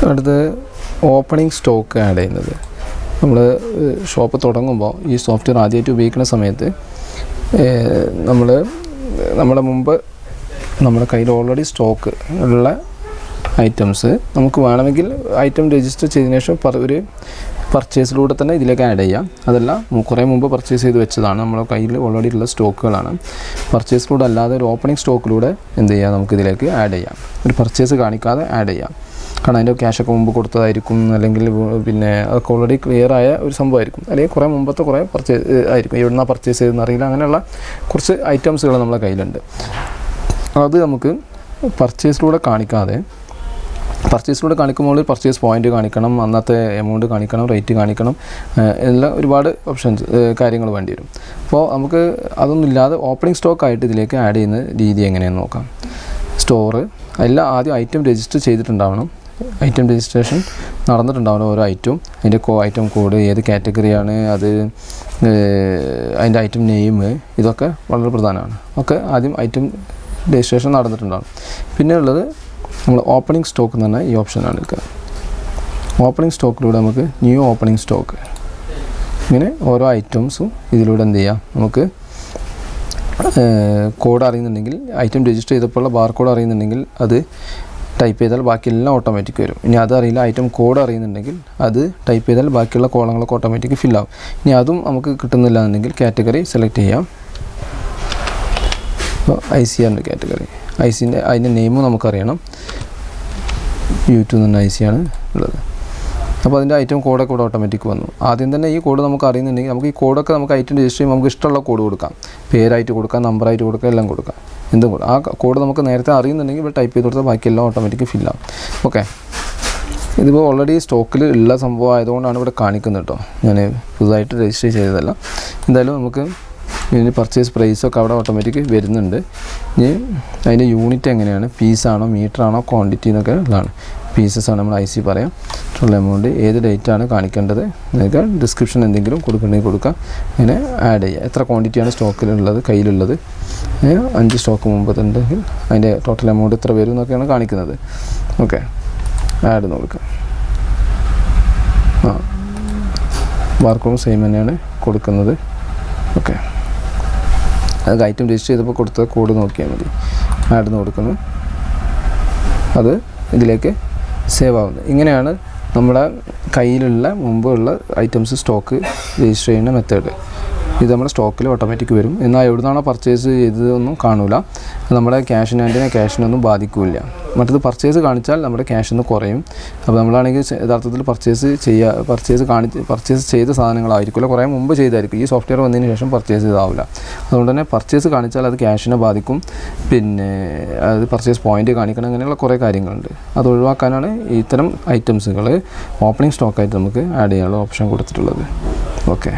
അടുത്ത് opening stock add ചെയ്യുന്നത്. നമ്മൾ ഷോപ്പ് തുടങ്ങുമ്പോൾ ഈ സോഫ്റ്റ്വെയർ ആദ്യമായിട്ട് ഉപയോഗിക്കുന്ന സമയത്ത് നമ്മുടെ മുമ്പ് നമ്മുടെ കയ്യിൽ ഓൾറെഡി സ്റ്റോക്ക് ഉള്ള ഐറ്റംസ് നമുക്ക് വേണമെങ്കിൽ ഐറ്റം രജിസ്റ്റർ ചെയ്തതിനു ശേഷം ഒരു പർച്ചേസിലൂടെ തന്നെ ഇതിലേക്ക് ആഡ് ചെയ്യാം. അതല്ല കുറേ മുമ്പ് പർച്ചേസ് ചെയ്ത് വെച്ചതാണ്, നമ്മുടെ കയ്യിൽ ഓൾറെഡി ഉള്ള സ്റ്റോക്കുകളാണ്. പർച്ചേസിലൂടെ അല്ലാതെ ഒരു ഓപ്പണിംഗ് സ്റ്റോക്കിലൂടെ എന്ത് ചെയ്യാം, നമുക്കിതിലേക്ക് ആഡ് ചെയ്യാം. ഒരു പർച്ചേസ് കാണിക്കാതെ ആഡ് ചെയ്യാം. കാരണം അതിൻ്റെ ക്യാഷൊക്കെ മുമ്പ് കൊടുത്തതായിരിക്കും, അല്ലെങ്കിൽ പിന്നെ അതൊക്കെ ഓൾറെഡി ക്ലിയർ ആയ ഒരു സംഭവമായിരിക്കും, അല്ലെങ്കിൽ കുറേ മുമ്പത്തെ കുറേ പർച്ചേസ് ആയിരിക്കും. എവിടുന്ന പർച്ചേസ് ചെയ്തെന്ന് അറിയില്ല. അങ്ങനെയുള്ള കുറച്ച് ഐറ്റംസുകൾ നമ്മുടെ കയ്യിലുണ്ട്. അത് നമുക്ക് പർച്ചേസിലൂടെ കാണിക്കുമ്പോൾ പർച്ചേസ് പോയിൻ്റ് കാണിക്കണം, അന്നത്തെ എമൗണ്ട് കാണിക്കണം, റേറ്റ് കാണിക്കണം, എല്ലാം ഒരുപാട് ഓപ്ഷൻസ് കാര്യങ്ങൾ വേണ്ടി വരും. അപ്പോൾ നമുക്ക് അതൊന്നുമില്ലാതെ ഓപ്പണിംഗ് സ്റ്റോക്കായിട്ട് ഇതിലേക്ക് ആഡ് ചെയ്യുന്ന രീതി എങ്ങനെയാണെന്ന് നോക്കാം. സ്റ്റോറ് എല്ലാം ആദ്യം ഐറ്റം രജിസ്റ്റർ ചെയ്തിട്ടുണ്ടാവണം. ഐറ്റം രജിസ്ട്രേഷൻ നടന്നിട്ടുണ്ടാവണം. ഓരോ ഐറ്റവും അതിൻ്റെ ഐറ്റം കോഡ്, ഏത് കാറ്റഗറിയാണ് അത്, അതിൻ്റെ ഐറ്റം നെയിം, ഇതൊക്കെ വളരെ പ്രധാനമാണ്. ഒക്കെ ആദ്യം ഐറ്റം രജിസ്ട്രേഷൻ നടന്നിട്ടുണ്ടാവണം. പിന്നെ ഉള്ളത് നമ്മൾ ഓപ്പണിംഗ് സ്റ്റോക്ക് എന്ന് പറഞ്ഞാൽ ഈ ഓപ്ഷനാണ് എടുക്കുക. ഓപ്പണിംഗ് സ്റ്റോക്കിലൂടെ നമുക്ക് ന്യൂ ഓപ്പണിംഗ് സ്റ്റോക്ക്, ഇങ്ങനെ ഓരോ ഐറ്റംസും ഇതിലൂടെ എന്ത് ചെയ്യാം, നമുക്ക് കോഡ് അറിയുന്നുണ്ടെങ്കിൽ, ഐറ്റം രജിസ്റ്റർ ചെയ്തപ്പോഴുള്ള ബാർ കോഡ് അറിയുന്നുണ്ടെങ്കിൽ അത് ടൈപ്പ് ചെയ്താൽ ബാക്കിയെല്ലാം ഓട്ടോമാറ്റിക് വരും. ഇനി അതറിയില്ല, ഐറ്റം കോഡ് അറിയുന്നുണ്ടെങ്കിൽ അത് ടൈപ്പ് ചെയ്താൽ ബാക്കിയുള്ള കോളങ്ങളൊക്കെ ഓട്ടോമാറ്റിക് ഫില്ലാവും. ഇനി അതും നമുക്ക് കിട്ടുന്നില്ല എന്നുണ്ടെങ്കിൽ കാറ്റഗറി സെലക്ട് ചെയ്യാം. അപ്പോൾ IC ആണ് കാറ്റഗറി. അതിൻ്റെ നെയിമും നമുക്കറിയണം. U2 എന്ന് പറഞ്ഞ IC ആണ് ഉള്ളത്. അപ്പോൾ അതിൻ്റെ ഐറ്റം കോഡൊക്കെ ഇവിടെ ഓട്ടോമാറ്റിക് വന്നു. ആദ്യം തന്നെ ഈ കോഡ് നമുക്ക് അറിയുന്നുണ്ടെങ്കിൽ നമുക്ക് ഈ കോഡൊക്കെ നമുക്ക് ഐറ്റം രജിസ്റ്റർ ചെയ്യുമ്പോൾ നമുക്ക് ഇഷ്ടമുള്ള കോഡ് കൊടുക്കാം. പേരായിട്ട് കൊടുക്കാം, നമ്പറായിട്ട് കൊടുക്കാം, എല്ലാം കൊടുക്കാം. എന്തും കൂടെ ആ കോഡ് നമുക്ക് നേരത്തെ അറിയുന്നുണ്ടെങ്കിൽ ഇവിടെ ടൈപ്പ് ചെയ്ത് കൊടുത്താൽ ബാക്കിയെല്ലാം ഓട്ടോമാറ്റിക് ഫില്ലാവും. ഓക്കെ, ഇതിപ്പോൾ ഓൾറെഡി സ്റ്റോക്കിൽ ഉള്ള സംഭവം ആയതുകൊണ്ടാണ് ഇവിടെ കാണിക്കുന്നത് കേട്ടോ. ഞാൻ പുതുതായിട്ട് രജിസ്റ്റർ ചെയ്തതല്ല. എന്തായാലും നമുക്ക് ഇതിന് പർച്ചേസ് പ്രൈസൊക്കെ അവിടെ ഓട്ടോമാറ്റിക് വരുന്നുണ്ട്. ഇനി അതിൻ്റെ യൂണിറ്റ് എങ്ങനെയാണ്, പീസാണോ മീറ്ററാണോ ക്വാണ്ടിറ്റി എന്നൊക്കെ ഉള്ളതാണ്. പീസസാണ് നമ്മൾ IC പറയാം. ടോട്ടൽ എമൗണ്ട്, ഏത് ഡേറ്റാണ് കാണിക്കേണ്ടത്, നിങ്ങൾക്ക് ഡിസ്ക്രിപ്ഷൻ എന്തെങ്കിലും കൊടുക്കണമെങ്കിൽ കൊടുക്കുക. ഇങ്ങനെ ആഡ് ചെയ്യുക. എത്ര ക്വാണ്ടിറ്റിയാണ് സ്റ്റോക്കിലുള്ളത്, കയ്യിലുള്ളത്, 5 സ്റ്റോക്ക് മുമ്പത്തുണ്ടെങ്കിൽ അതിൻ്റെ ടോട്ടൽ എമൗണ്ട് എത്ര വരും എന്നൊക്കെയാണ് കാണിക്കുന്നത്. ഓക്കെ, ആഡ് കൊടുക്കുക. ബാർകോഡും സെയിം തന്നെയാണ് കൊടുക്കുന്നത്. ഓക്കെ, അത് ഐറ്റം രജിസ്റ്റർ ചെയ്തപ്പോൾ കൊടുത്ത കോഡ് നോക്കിയാൽ മതി. ആഡ് കൊടുക്കുന്നു, അത് ഇതിലേക്ക് സേവ് ആവുന്നത്. ഇങ്ങനെയാണ് നമ്മുടെ കയ്യിലുള്ള മുമ്പുള്ള ഐറ്റംസ് സ്റ്റോക്ക് രജിസ്റ്റർ ചെയ്യുന്ന മെത്തേഡ്. ഇത് നമ്മുടെ സ്റ്റോക്കിൽ ഓട്ടോമാറ്റിക് വരും. എന്നാൽ എവിടുന്നാണോ പർച്ചേസ് ചെയ്തതൊന്നും കാണില്ല. നമ്മുടെ ക്യാഷിനൊന്നും ബാധിക്കില്ല. മറ്റത് പർച്ചേസ് കാണിച്ചാൽ നമ്മുടെ ക്യാഷിൽ കുറയും. അപ്പോൾ നമ്മളാണെങ്കിൽ യഥാർത്ഥത്തിൽ പർച്ചേസ് ചെയ്ത സാധനങ്ങളായിരിക്കില്ല, കുറേ മുമ്പ് ചെയ്തായിരിക്കും. ഈ സോഫ്റ്റ്വെയർ വന്നതിന് ശേഷം പർച്ചേസ് ചെയ്താവില്ല. അതുകൊണ്ട് തന്നെ പർച്ചേസ് കാണിച്ചാൽ അത് ക്യാഷിനെ ബാധിക്കും. പിന്നെ അത് പർച്ചേസ് പോയിൻ്റ് കാണിക്കണം, അങ്ങനെയുള്ള കുറേ കാര്യങ്ങളുണ്ട്. അത് ഒഴിവാക്കാനാണ് ഇത്തരം ഐറ്റംസുകൾ ഓപ്പണിംഗ് സ്റ്റോക്കായിട്ട് നമുക്ക് ആഡ് ചെയ്യാനുള്ള ഓപ്ഷൻ കൊടുത്തിട്ടുള്ളത്. ഓക്കെ.